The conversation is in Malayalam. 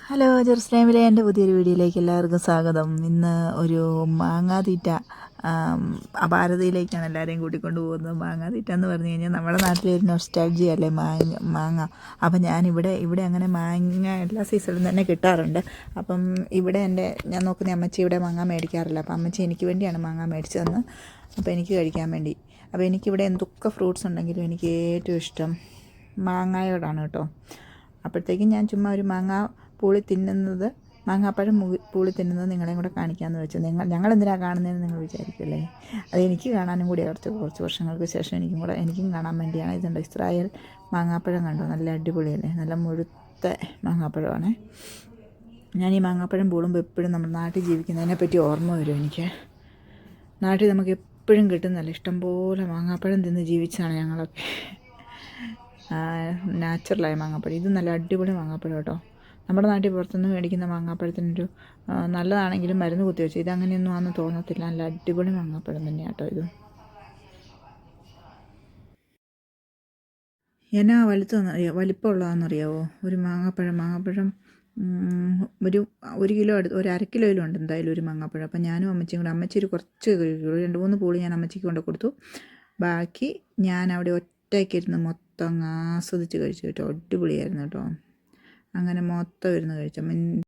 ഹലോ ജെറുസലേമിലെ എൻ്റെ പുതിയൊരു വീഡിയോയിലേക്ക് എല്ലാവർക്കും സ്വാഗതം. ഇന്ന് ഒരു മാങ്ങാതീറ്റ അപാരതയിലേക്കാണ് എല്ലാവരെയും കൂട്ടിക്കൊണ്ട് പോകുന്നത്. മാങ്ങാതീറ്റ എന്ന് പറഞ്ഞു കഴിഞ്ഞാൽ നമ്മുടെ നാട്ടിലൊരു നൊസ്റ്റാൾജിയ അല്ലേ മാങ്ങ. അപ്പം ഇവിടെ അങ്ങനെ മാങ്ങ എല്ലാ സീസണിലും തന്നെ കിട്ടാറുണ്ട്. അപ്പം ഇവിടെ ഞാൻ നോക്കുന്ന അമ്മച്ചി ഇവിടെ മാങ്ങ മേടിക്കാറില്ല. അപ്പം അമ്മച്ചി എനിക്ക് വേണ്ടിയാണ് മാങ്ങ മേടിച്ചു തന്ന്. അപ്പോൾ എനിക്ക് കഴിക്കാൻ വേണ്ടി. അപ്പോൾ എനിക്കിവിടെ എന്തൊക്കെ ഫ്രൂട്ട്സ് ഉണ്ടെങ്കിലും എനിക്ക് ഏറ്റവും ഇഷ്ടം മാങ്ങയോടാണ് കേട്ടോ. അപ്പോഴത്തേക്കും ഞാൻ ചുമ്മാ ഒരു മാങ്ങാപ്പഴം പൂളി തിന്നുന്നത് നിങ്ങളെയും കൂടെ കാണിക്കാമെന്ന് വെച്ചു. ഞങ്ങളെന്തിനാണ് കാണുന്നതെന്ന് നിങ്ങൾ വിചാരിക്കുമല്ലേ? അത് എനിക്ക് കാണാനും കൂടി കുറച്ച് വർഷങ്ങൾക്ക് ശേഷം എനിക്കും കാണാൻ വേണ്ടിയാണ്. ഇതുണ്ട്, ഇസ്രായേൽ മാങ്ങാപ്പഴം കണ്ടോ? നല്ല അടിപൊളിയല്ലേ? നല്ല മുഴുത്ത മാങ്ങാപ്പഴമാണ്. ഞാൻ ഈ മാങ്ങാപ്പഴം പൂളുമ്പോൾ എപ്പോഴും നമ്മുടെ നാട്ടിൽ ജീവിക്കുന്നതിനെ പറ്റി ഓർമ്മ വരും എനിക്ക്. നാട്ടിൽ നമുക്ക് എപ്പോഴും കിട്ടുന്നതല്ല, ഇഷ്ടംപോലെ മാങ്ങാപ്പഴം തിന്ന് ജീവിച്ചാണ് ഞങ്ങളൊക്കെ. നാച്ചുറലായ മാങ്ങാപ്പഴം. ഇത് നല്ല അടിപൊളി മാങ്ങാപ്പഴം കേട്ടോ. നമ്മുടെ നാട്ടിൽ പുറത്തുനിന്ന് മേടിക്കുന്ന മാങ്ങാപ്പഴത്തിനൊരു നല്ലതാണെങ്കിലും മരുന്ന് കുത്തിവെച്ച്, ഇതങ്ങനെയൊന്നും ആണെന്ന് തോന്നത്തില്ല. നല്ല അടിപൊളി മാങ്ങാപ്പഴം തന്നെയാണ് കേട്ടോ ഇത്. എന്നാ വലിപ്പമുള്ളതാണെന്നറിയാവോ ഒരു മാങ്ങാപ്പഴം? ഒരു കിലോ ഒരു അര കിലോയിലും ഉണ്ട് എന്തായാലും ഒരു മാങ്ങാപ്പഴം. അപ്പം ഞാനും അമ്മച്ചിയും കൂടെ, അമ്മച്ചി ഒരു കുറച്ച് കഴിക്കുള്ളൂ, 2-3 പൂളി ഞാൻ അമ്മച്ചിക്ക് കൊണ്ട് കൊടുത്തു. ബാക്കി ഞാൻ അവിടെ ഒറ്റയ്ക്കിരുന്ന് മൊത്തം ആസ്വദിച്ച് കഴിച്ചു കേട്ടോ. അടിപൊളിയായിരുന്നു കേട്ടോ. അങ്ങനെ മൊത്തം ഇരുന്ന് കഴിച്ചു.